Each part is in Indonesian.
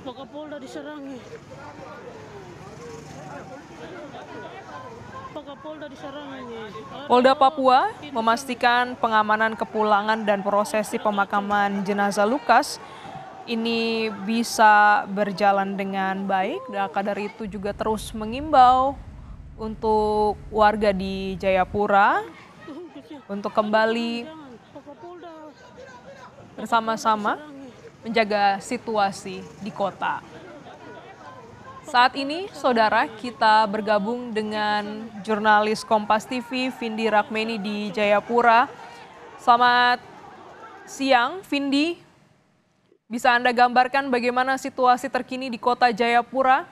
Pak Kapolda diserang ya. Pak Kapolda diserang ini. Polda Papua memastikan pengamanan kepulangan dan prosesi pemakaman jenazah Lukas ini bisa berjalan dengan baik. Maka dari itu juga terus mengimbau untuk warga di Jayapura untuk kembali Pak Kapolda bersama-sama menjaga situasi di kota. Saat ini, saudara, kita bergabung dengan jurnalis Kompas TV, Vindi Rakmeni di Jayapura. Selamat siang, Vindi. Bisa Anda gambarkan bagaimana situasi terkini di kota Jayapura?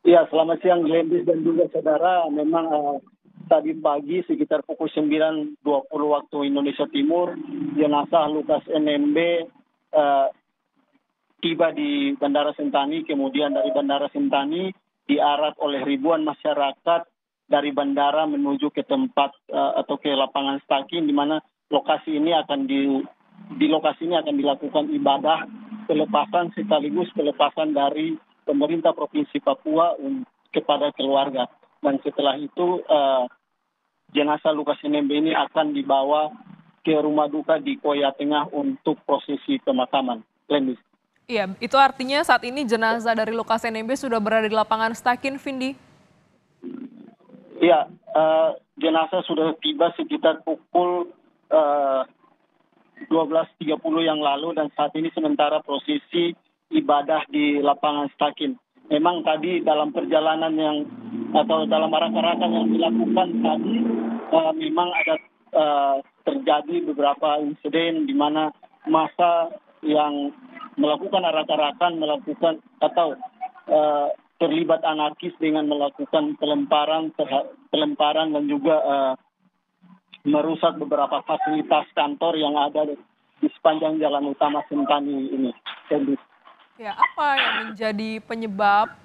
Ya, selamat siang Glendis dan juga saudara. Memang tadi pagi sekitar pukul 9.20 waktu Indonesia Timur, jenazah Lukas NMB tiba di Bandara Sentani, kemudian dari Bandara Sentani diarak oleh ribuan masyarakat dari bandara menuju ke tempat atau ke lapangan Staki, di mana lokasi ini akan di lokasi ini akan dilakukan ibadah pelepasan sekaligus pelepasan dari pemerintah Provinsi Papua kepada keluarga. Dan setelah itu jenazah Lukas NMB ini akan dibawa ke rumah duka di Koya Tengah untuk prosesi pemakaman. Lendis. Iya, itu artinya saat ini jenazah dari Lukas NMB sudah berada di lapangan Stakin, Vindi? Iya, jenazah sudah tiba sekitar pukul 12.30 yang lalu dan saat ini sementara prosesi ibadah di lapangan Stakin. Memang tadi dalam perjalanan atau dalam arak-arakan yang dilakukan tadi memang ada terjadi beberapa insiden di mana massa yang melakukan arak-arakan, terlibat anarkis dengan melakukan pelemparan dan juga merusak beberapa fasilitas kantor yang ada di sepanjang jalan utama Sentani ini. Ya, apa yang menjadi penyebab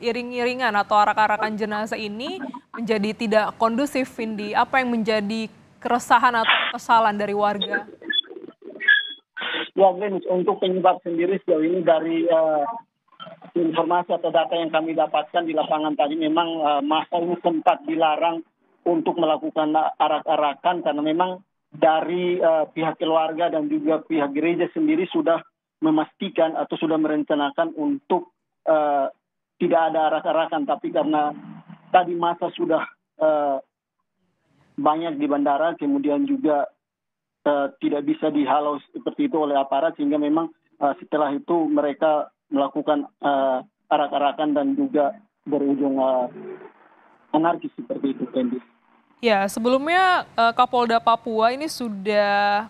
iring-iringan atau arak-arakan jenazah ini menjadi tidak kondusif, Vindi? Apa yang menjadi keresahan atau kesalahan dari warga? Ya, Glenn, untuk penyebab sendiri sejauh ini dari informasi atau data yang kami dapatkan di lapangan tadi, memang massa ini sempat dilarang untuk melakukan arak-arakan karena memang dari pihak keluarga dan juga pihak gereja sendiri sudah memastikan atau sudah merencanakan untuk tidak ada arak-arakan, tapi karena tadi massa sudah banyak di bandara, kemudian juga tidak bisa dihalau seperti itu oleh aparat, sehingga memang setelah itu mereka melakukan arak-arakan dan juga berujung anarkis seperti itu, Kendi. Ya, sebelumnya Kapolda Papua ini sudah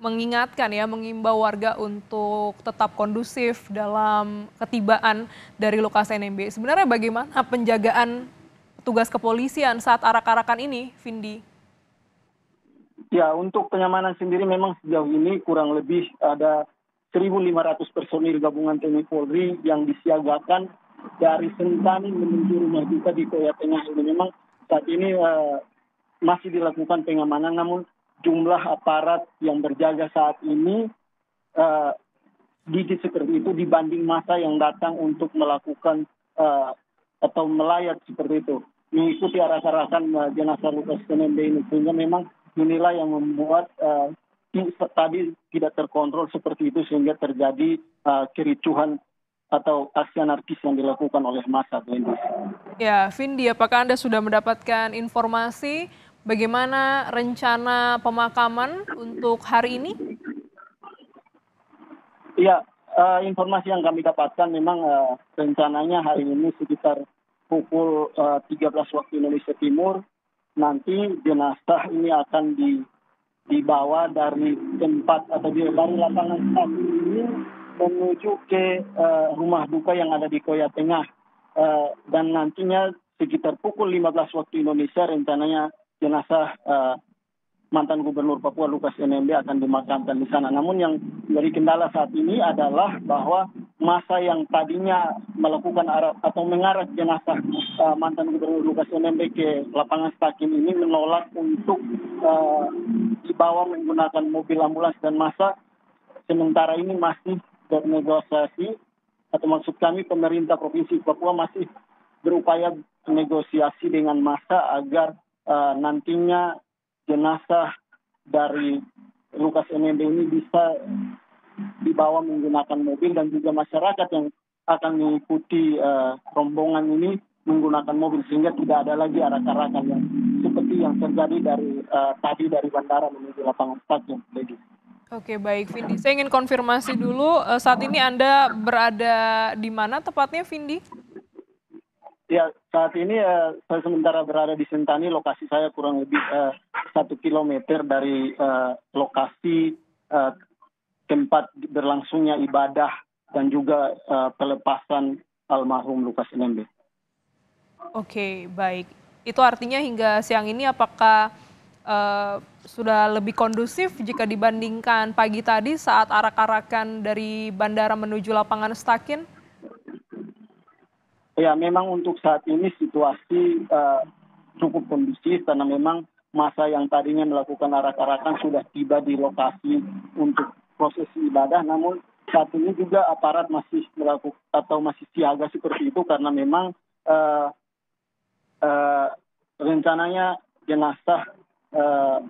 mengingatkan ya, mengimbau warga untuk tetap kondusif dalam ketibaan dari Lukas NMB. Sebenarnya bagaimana penjagaan petugas kepolisian saat arak-arakan ini, Vindi? Ya, untuk kenyamanan sendiri memang sejauh ini kurang lebih ada 1.500 personil gabungan TNI Polri yang disiagakan dari Sentani menuju rumah duka di Koya Tengah ini. Memang saat ini masih dilakukan pengamanan, namun jumlah aparat yang berjaga saat ini sedikit seperti itu dibanding massa yang datang untuk melakukan atau melayat seperti itu, mengikuti arak-arakan jenazah Lukas NMB ini, sehingga memang inilah yang membuat tadi tidak terkontrol seperti itu sehingga terjadi kericuhan atau aksi anarkis yang dilakukan oleh massa. Ya, Vindi, apakah Anda sudah mendapatkan informasi bagaimana rencana pemakaman untuk hari ini? Ya, informasi yang kami dapatkan memang rencananya hari ini sekitar pukul 13 waktu Indonesia Timur. Nanti jenazah ini akan dibawa dari tempat atau dari lapangan Staki ini menuju ke rumah duka yang ada di Koya Tengah. Dan nantinya sekitar pukul 15 waktu Indonesia rencananya jenazah mantan Gubernur Papua Lukas NMB akan dimakamkan di sana. Namun yang jadi kendala saat ini adalah bahwa massa yang tadinya melakukan atau mengarak jenazah mantan Gubernur Lukas NMB ke lapangan Stakin ini menolak untuk dibawa menggunakan mobil ambulans dan massa sementara ini masih bernegosiasi, atau maksud kami pemerintah Provinsi Papua masih berupaya negosiasi dengan massa agar nantinya jenazah dari Lukas NMB ini bisa dibawa menggunakan mobil, dan juga masyarakat yang akan mengikuti rombongan ini menggunakan mobil, sehingga tidak ada lagi arak-arakan yang seperti yang terjadi tadi dari bandara menuju lapangan stadion. Oke, baik Vindi. Saya ingin konfirmasi dulu, saat ini Anda berada di mana tepatnya, Vindi? Ya, saat ini saya sementara berada di Sentani. Lokasi saya kurang lebih 1 kilometer dari lokasi tempat berlangsungnya ibadah dan juga pelepasan almarhum Lukas NMB. Oke, baik. Itu artinya hingga siang ini apakah sudah lebih kondusif jika dibandingkan pagi tadi saat arak-arakan dari bandara menuju lapangan Stakin? Ya, memang untuk saat ini situasi cukup kondusif karena memang massa yang tadinya melakukan arak-arakan sudah tiba di lokasi untuk prosesi ibadah. Namun saat ini juga aparat masih melakukan atau masih siaga seperti itu karena memang rencananya jenazah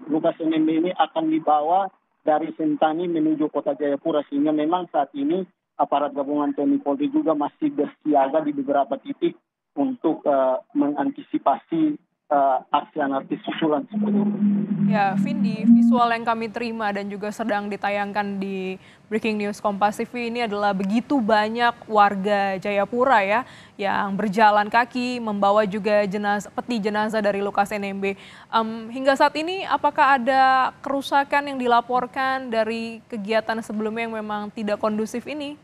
Lukas NMB ini akan dibawa dari Sentani menuju Kota Jayapura, sehingga memang saat ini aparat gabungan TNI Polri juga masih bersiaga di beberapa titik untuk mengantisipasi aksi anarkis susulan seperti itu. Ya, Vindi, visual yang kami terima dan juga sedang ditayangkan di Breaking News Kompas TV ini adalah begitu banyak warga Jayapura ya yang berjalan kaki membawa juga peti jenazah dari Lukas NMB. Hingga saat ini apakah ada kerusakan yang dilaporkan dari kegiatan sebelumnya yang memang tidak kondusif ini?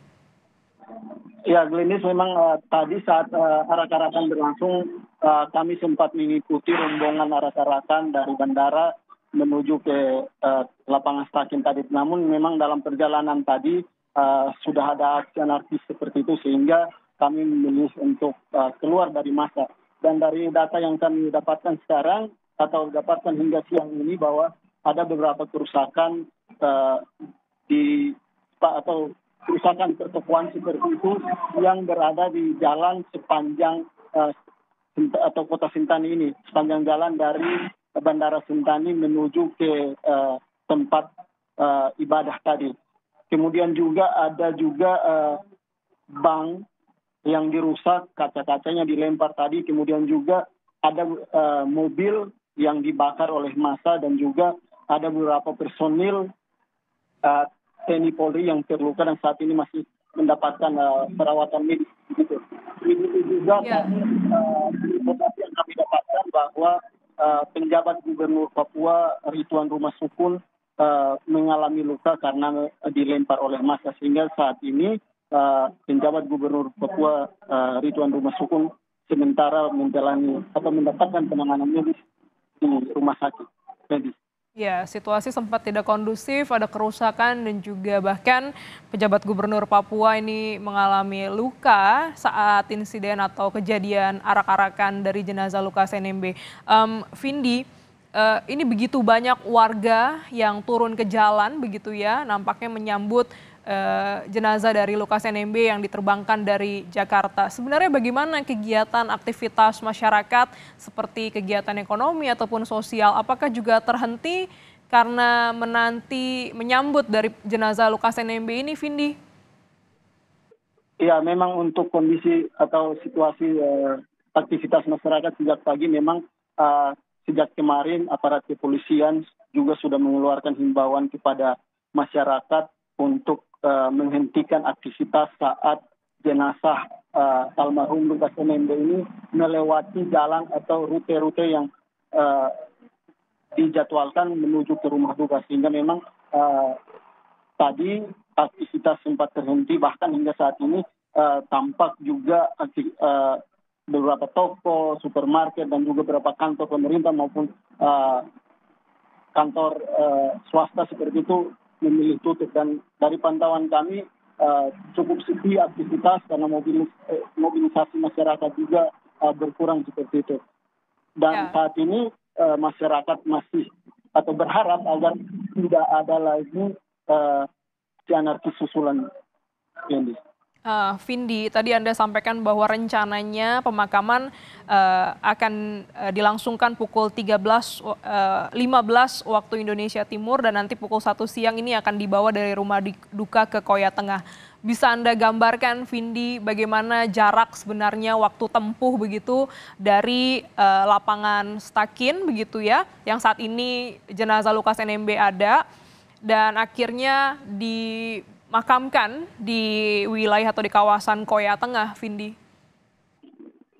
Ya, Glenis, memang tadi saat arak-arakan berlangsung, kami sempat mengikuti rombongan arak-arakan dari bandara menuju ke lapangan Stakin tadi. Namun memang dalam perjalanan tadi sudah ada aksi anarkis seperti itu, sehingga kami memilih untuk keluar dari massa. Dan dari data yang kami dapatkan sekarang atau dapatkan hingga siang ini bahwa ada beberapa kerusakan kerusakan pertokoan seperti itu yang berada di jalan sepanjang atau Kota Sentani ini, sepanjang jalan dari Bandara Sentani menuju ke tempat ibadah tadi. Kemudian juga ada bank yang dirusak, kaca-kacanya dilempar tadi. Kemudian juga ada mobil yang dibakar oleh massa, dan juga ada beberapa personil TNI Polri yang terluka dan saat ini masih mendapatkan perawatan medis. Begitu juga informasi yang kami dapatkan bahwa penjabat Gubernur Papua Ridwan Rumah Sukun mengalami luka karena dilempar oleh massa, sehingga saat ini penjabat Gubernur Papua Ridwan Rumah Sukun sementara menjalani atau mendapatkan penanganan medis di rumah sakit medis. Ya, situasi sempat tidak kondusif, ada kerusakan dan juga bahkan pejabat gubernur Papua ini mengalami luka saat insiden atau kejadian arak-arakan dari jenazah Lukas NMB. Vindi, ini begitu banyak warga yang turun ke jalan begitu ya, nampaknya menyambut jenazah dari Lukas NMB yang diterbangkan dari Jakarta. Sebenarnya bagaimana kegiatan aktivitas masyarakat seperti kegiatan ekonomi ataupun sosial? Apakah juga terhenti karena menyambut dari jenazah Lukas NMB ini, Vindi? Ya, memang untuk kondisi atau situasi aktivitas masyarakat sejak pagi memang sejak kemarin aparat kepolisian juga sudah mengeluarkan himbauan kepada masyarakat untuk menghentikan aktivitas saat jenazah almarhum Lukas NMB ini melewati jalan atau rute-rute yang dijadwalkan menuju ke rumah duka, sehingga memang tadi aktivitas sempat terhenti, bahkan hingga saat ini tampak juga beberapa toko, supermarket dan juga beberapa kantor pemerintah maupun kantor swasta seperti itu memilih tutup, dan dari pantauan kami cukup sepi aktivitas karena mobilisasi masyarakat juga berkurang seperti itu. Dan saat ini masyarakat masih atau berharap agar tidak ada lagi anarkis susulan. Vindi. Vindi, tadi Anda sampaikan bahwa rencananya pemakaman akan dilangsungkan pukul 15 waktu Indonesia Timur dan nanti pukul 1 siang ini akan dibawa dari rumah duka ke Koya Tengah. Bisa Anda gambarkan, Vindi, bagaimana jarak sebenarnya waktu tempuh begitu dari lapangan Stakin begitu ya, yang saat ini jenazah Lukas NMB ada dan akhirnya dimakamkan di wilayah atau di kawasan Koya Tengah, Vindi?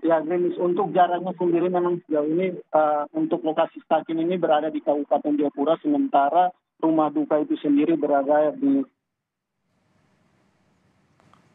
Ya, Grimis, untuk jaraknya sendiri memang sejauh ini untuk lokasi Stakin ini berada di Kabupaten Jayapura, sementara rumah duka itu sendiri berada di